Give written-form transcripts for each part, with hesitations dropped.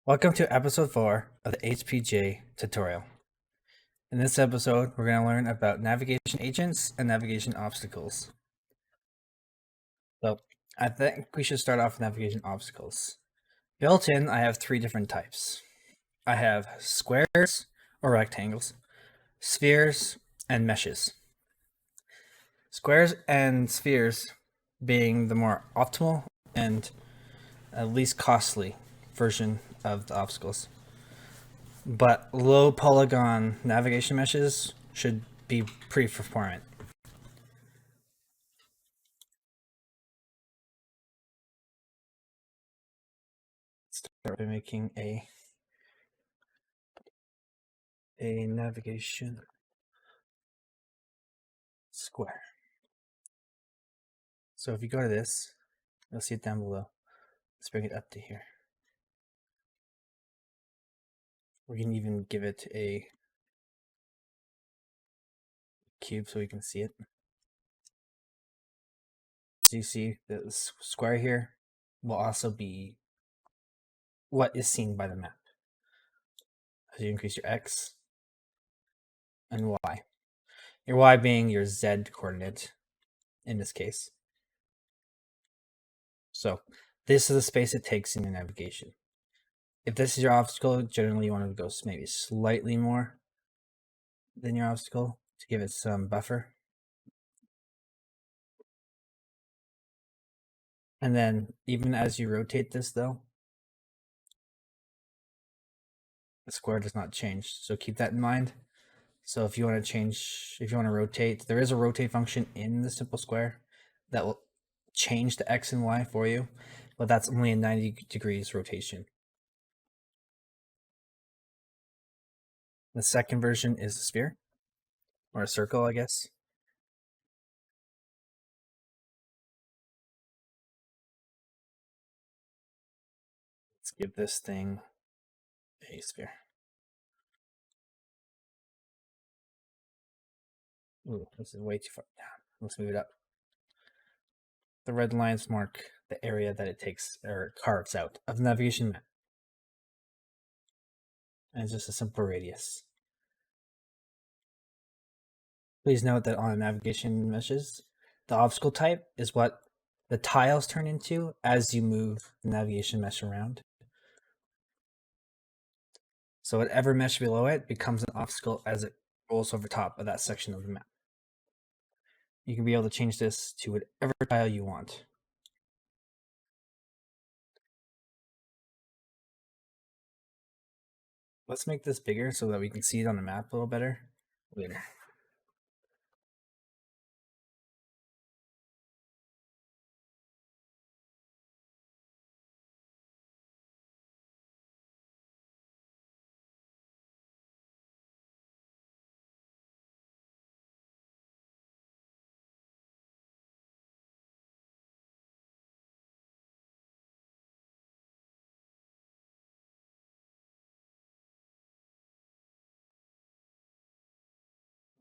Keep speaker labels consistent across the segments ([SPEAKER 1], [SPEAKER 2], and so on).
[SPEAKER 1] Welcome to episode 4 of the HPJ tutorial. In this episode, we're going to learn about navigation agents and navigation obstacles. So, I think we should start off with navigation obstacles. Built in, I have 3 different types. I have squares or rectangles, spheres, and meshes. Squares and spheres being the more optimal and least costly version of the obstacles. But low polygon navigation meshes should be pretty performant. Start by making a navigation square. So if you go to this, you'll see it down below. Let's bring it up to here. We can even give it a cube so we can see it. So you see the square here will also be what is seen by the map. As you increase your X and Y. Your Y being your Z coordinate in this case. So this is the space it takes in your navigation. If this is your obstacle, generally you want to go maybe slightly more than your obstacle to give it some buffer. And then even as you rotate this though, the square does not change. So keep that in mind. So if you want to rotate, there is a rotate function in the simple square that will change the X and Y for you, but that's only a 90 degrees rotation. The second version is a sphere, or a circle, I guess. Let's give this thing a sphere. Ooh, this is way too far down. Let's move it up. The red lines mark the area that it takes or carves out of the navigation map. And it's just a simple radius. Please note that on navigation meshes, the obstacle type is what the tiles turn into as you move the navigation mesh around. So whatever mesh below it becomes an obstacle as it rolls over top of that section of the map. You can be able to change this to whatever tile you want. Let's make this bigger so that we can see it on the map a little better later.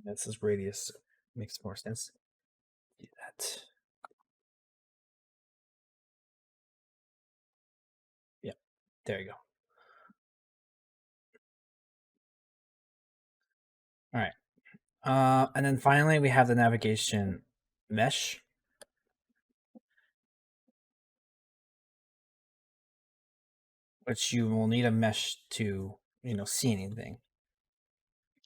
[SPEAKER 1] This is radius. Makes more sense. Do that. Yeah, there you go. All right. And then finally, we have the navigation mesh. Which you will need a mesh to, see anything.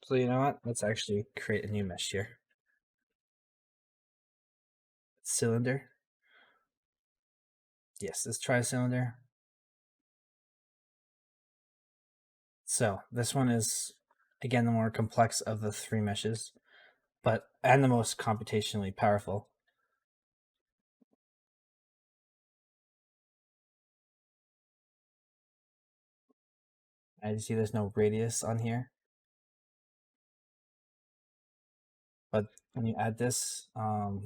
[SPEAKER 1] So you know what? Let's actually create a new mesh here. Cylinder. Yes, let's try cylinder. So this one is, again, the more complex of the 3 meshes, and the most computationally powerful. As you see, there's no radius on here. But when you add this,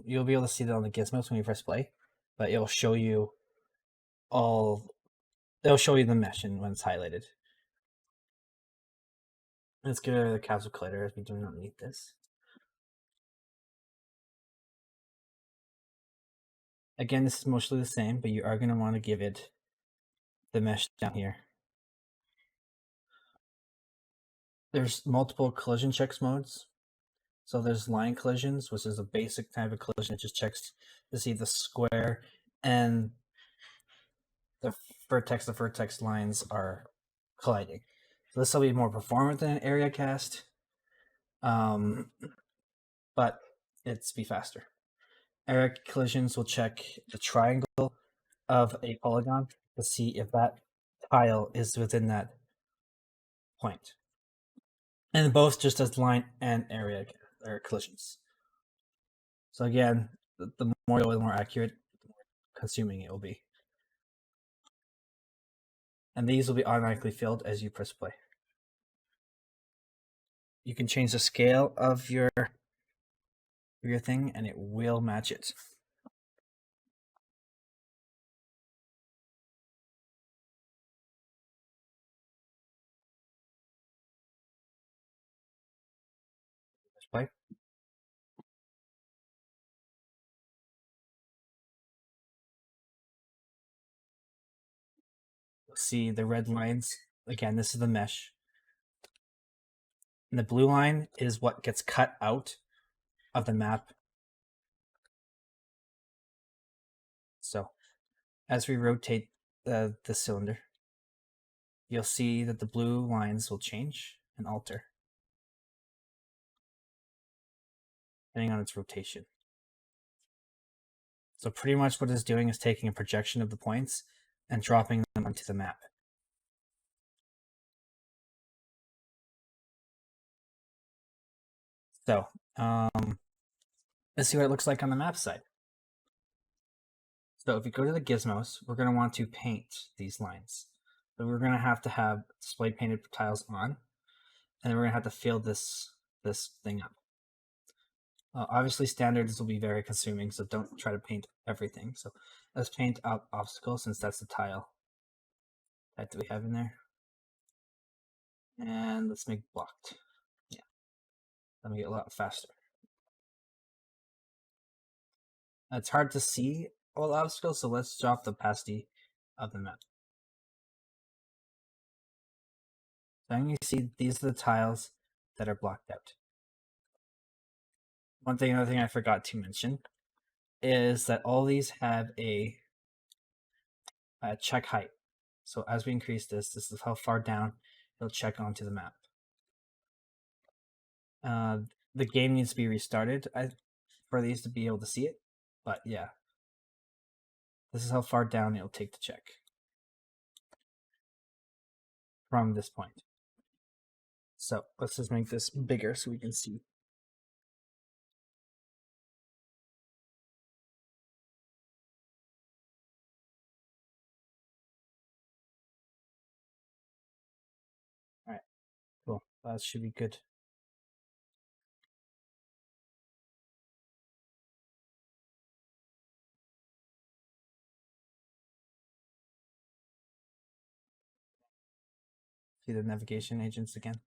[SPEAKER 1] you'll be able to see that on the gizmos when you press play, but it'll show you it'll show you the mesh when it's highlighted. Let's get rid of the capsule collider as we do not need this. Again, this is mostly the same, but you are going to want to give it the mesh down here. There's multiple collision checks modes. So there's line collisions, which is a basic type of collision. It just checks to see the square and the vertex lines are colliding. So this will be more performant than an area cast, but it's be faster. Area collisions will check the triangle of a polygon to see if that tile is within that point. And both just as line and area collisions. So again, the more accurate, the more consuming it will be. And these will be automatically filled as you press play. You can change the scale of your thing and it will match it. Press play. You'll see the red lines. Again, this is the mesh. And the blue line is what gets cut out of the map. So as we rotate the cylinder, you'll see that the blue lines will change and alter depending on its rotation. So pretty much what it's doing is taking a projection of the points and dropping them onto the map. So let's see what it looks like on the map side. So if you go to the gizmos, we're going to want to paint these lines. So we're going to have display painted tiles on, and then we're going to have to fill this thing up. Obviously, standards will be very consuming, so don't try to paint everything. So let's paint out obstacles since that's the tile type that we have in there. And let's make blocked. Yeah, let me get a lot faster. It's hard to see all the obstacles, so let's drop the opacity of the map. Then you see these are the tiles that are blocked out. Another thing I forgot to mention is that all these have a check height. So as we increase this is how far down it'll check onto the map. The game needs to be restarted for these to be able to see it, but yeah, this is how far down it'll take to check from this point. So let's just make this bigger so we can see. All right, cool. That should be good. See the navigation agents again.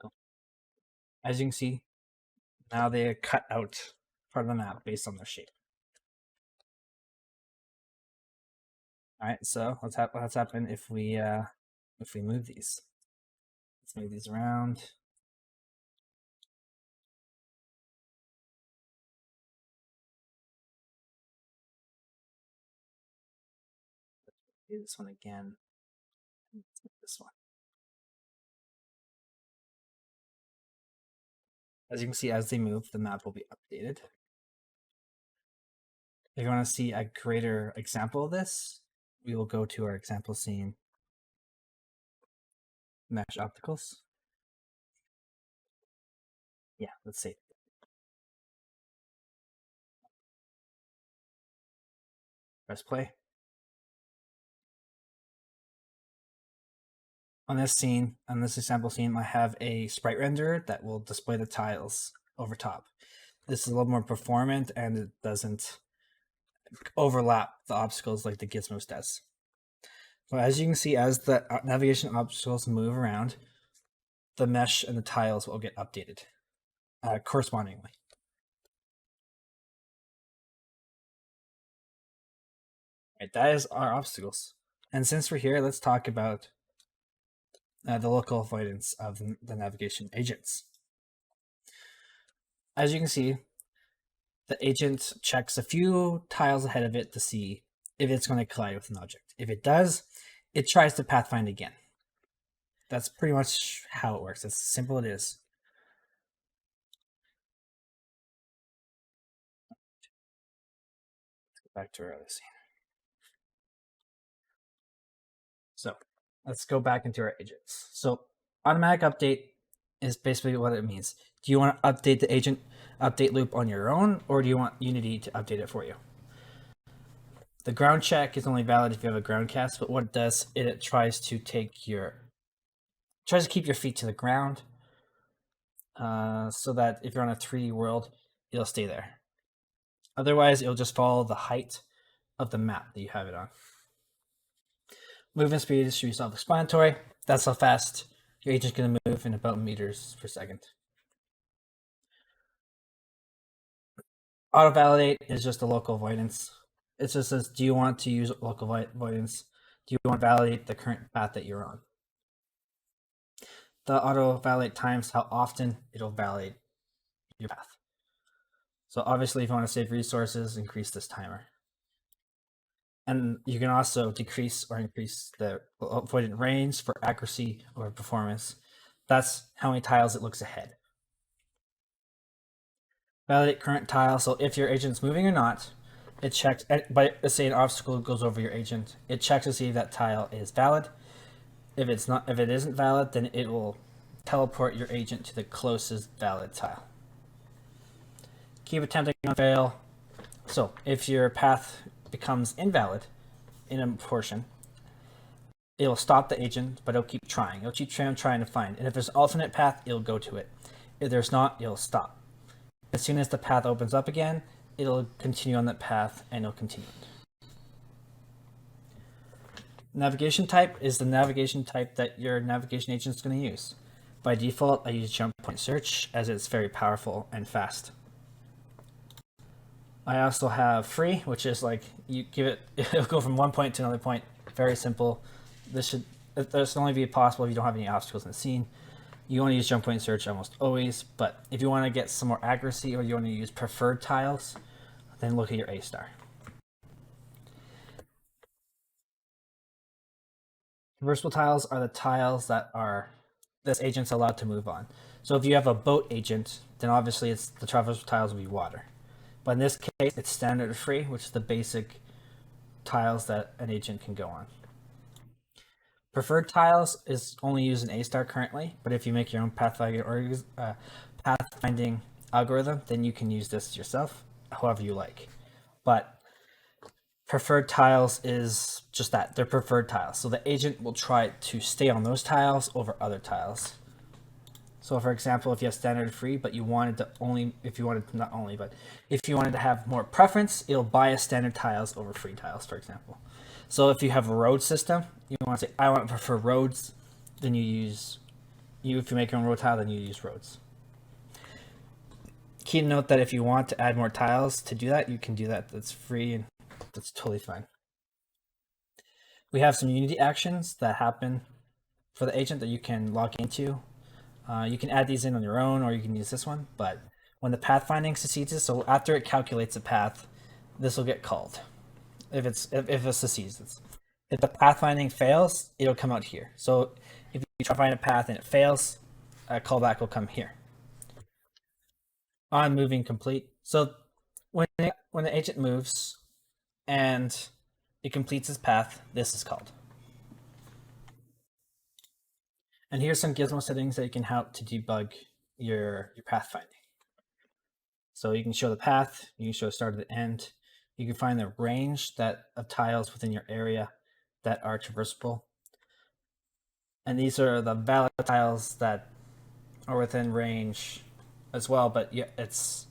[SPEAKER 1] Cool. As you can see, now they cut out part of the map based on their shape. All right, so what's happen if we move these? Let's move these around. Do this one again. Let's make this one. As you can see, as they move, the map will be updated. If you want to see a greater example of this, we will go to our example scene, mesh opticals. Yeah, let's see. Press play. On this scene, on this example scene, I have a sprite renderer that will display the tiles over top. This is a little more performant and it doesn't overlap the obstacles like the Gizmos does. So as you can see, as the navigation obstacles move around, the mesh and the tiles will get updated correspondingly. Right, that is our obstacles. And since we're here, let's talk about the local avoidance of the navigation agents. As you can see, the agent checks a few tiles ahead of it to see if it's going to collide with an object. If it does, it tries to pathfind again. That's pretty much how it works. As simple it is. Let's go back to our other scene. So let's go back into our agents. So automatic update is basically what it means. Do you want to update the agent update loop on your own, or do you want Unity to update it for you? The ground check is only valid if you have a ground cast, but what it does, it tries to keep your feet to the ground, so that if you're on a 3D world, it'll stay there. Otherwise, it'll just follow the height of the map that you have it on. Movement speed should be self-explanatory. That's how fast your agent's going to move in about meters per second. Auto validate is just a local avoidance. It just says, do you want to use local avoidance? Do you want to validate the current path that you're on? The auto validate times how often it'll validate your path. So obviously, if you want to save resources, increase this timer. And you can also decrease or increase the avoidant range for accuracy or performance. That's how many tiles it looks ahead. Validate current tile. So if your agent's moving or not, it checks. By let's say an obstacle goes over your agent, it checks to see if that tile is valid. If it isn't valid, then it will teleport your agent to the closest valid tile. Keep attempting on fail. So if your path becomes invalid in a portion, it'll stop the agent, but it'll keep trying. It'll keep trying to find. And if there's an alternate path, it'll go to it. If there's not, it'll stop. As soon as the path opens up again, it'll continue on that path and it'll continue. Navigation type is the navigation type that your navigation agent is going to use. By default, I use jump point search as it's very powerful and fast. I also have free, which is like you give it, it'll go from one point to another point. Very simple. This should only be possible if you don't have any obstacles in the scene. You want to use jump point search almost always, but if you want to get some more accuracy or you want to use preferred tiles, then look at your A star. Traversable tiles are the tiles that this agent's allowed to move on. So if you have a boat agent, then obviously the traversable tiles will be water. But in this case, it's standard free, which is the basic tiles that an agent can go on. Preferred tiles is only used in A star currently, but if you make your own pathfinding algorithm, then you can use this yourself, however you like. But preferred tiles is just that, they're preferred tiles. So the agent will try to stay on those tiles over other tiles. So for example, if you have standard free, but you wanted to if you wanted to have more preference, it'll bias standard tiles over free tiles, for example. So if you have a road system, you want to say, I want to prefer roads, then if you make your own road tile, then you use roads. Key note that if you want to add more tiles to do that, you can do that. That's free and that's totally fine. We have some Unity actions that happen for the agent that you can log into. You can add these in on your own, or you can use this one. But when the pathfinding succeeds, so after it calculates a path, this will get called. If it succeeds, if the pathfinding fails, it'll come out here. So if you try to find a path and it fails, a callback will come here. On moving complete. So when the agent moves and it completes its path, this is called. And here's some gizmo settings that you can help to debug your pathfinding. So you can show the path, you can show start and end. You can find the range of tiles within your area that are traversable. And these are the valid tiles that are within range as well, but yeah, it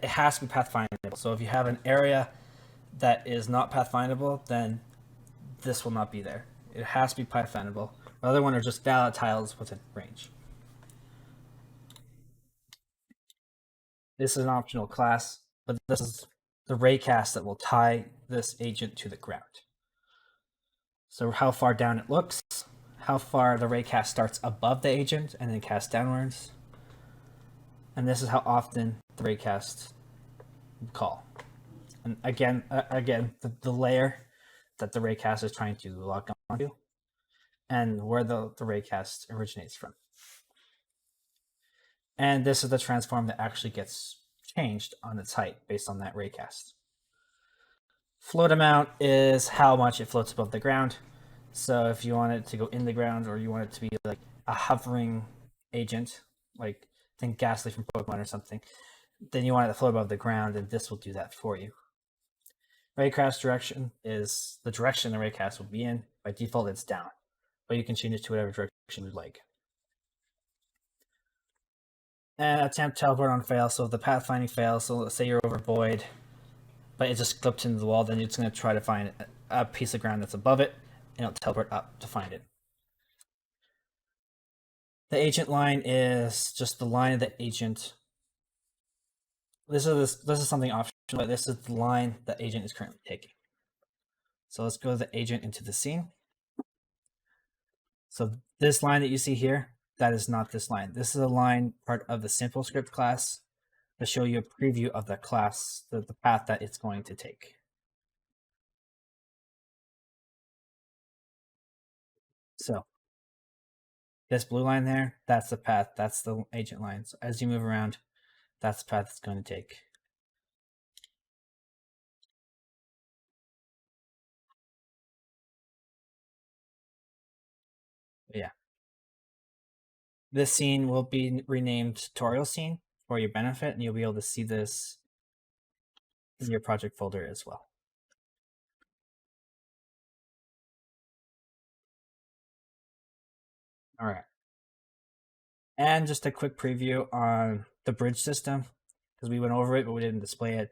[SPEAKER 1] has to be pathfindable. So if you have an area that is not pathfindable, then this will not be there. It has to be pathfindable. The other one are just valid tiles within range. This is an optional class, but this is the raycast that will tie this agent to the ground. So how far down it looks, how far the raycast starts above the agent and then casts downwards. And this is how often the raycast call. And again, the layer that the raycast is trying to lock onto, and where the raycast originates from. And this is the transform that actually gets changed on its height based on that raycast. Float amount is how much it floats above the ground. So if you want it to go in the ground, or you want it to be like a hovering agent, like think Ghastly from Pokemon or something, then you want it to float above the ground, and this will do that for you. Raycast direction is the direction the raycast will be in. By default, it's down, but you can change it to whatever direction you'd like. And attempt teleport on fail. So if the pathfinding fails, so let's say you're over void, but it just clipped into the wall, then you're just going to try to find a piece of ground that's above it, and it'll teleport up to find it. The agent line is just the line of the agent. This is something optional, but this is the line the agent is currently taking. So let's go to the agent into the scene. So this line that you see here, that is not this line. This is a line part of the simple script class to show you a preview of the class, the path that it's going to take. So this blue line there, that's the path, that's the agent line. So as you move around, that's the path it's going to take. But yeah. This scene will be renamed tutorial scene for your benefit, and you'll be able to see this in your project folder as well. All right. And just a quick preview on the bridge system, because we went over it, but we didn't display it.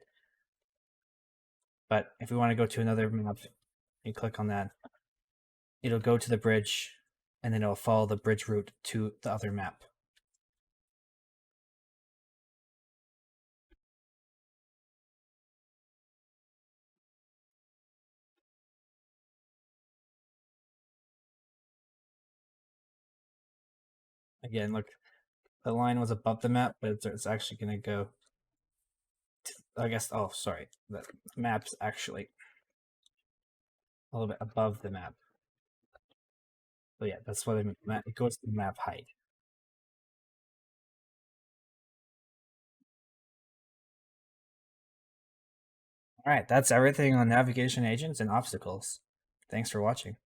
[SPEAKER 1] But if we want to go to another map, you click on that, it'll go to the bridge, and then it'll follow the bridge route to the other map. Again, look, the line was above the map, but it's actually going to go, I guess, oh, sorry, the map's actually a little bit above the map. But yeah, that's what I mean. It goes to the map height. All right, that's everything on navigation agents and obstacles. Thanks for watching.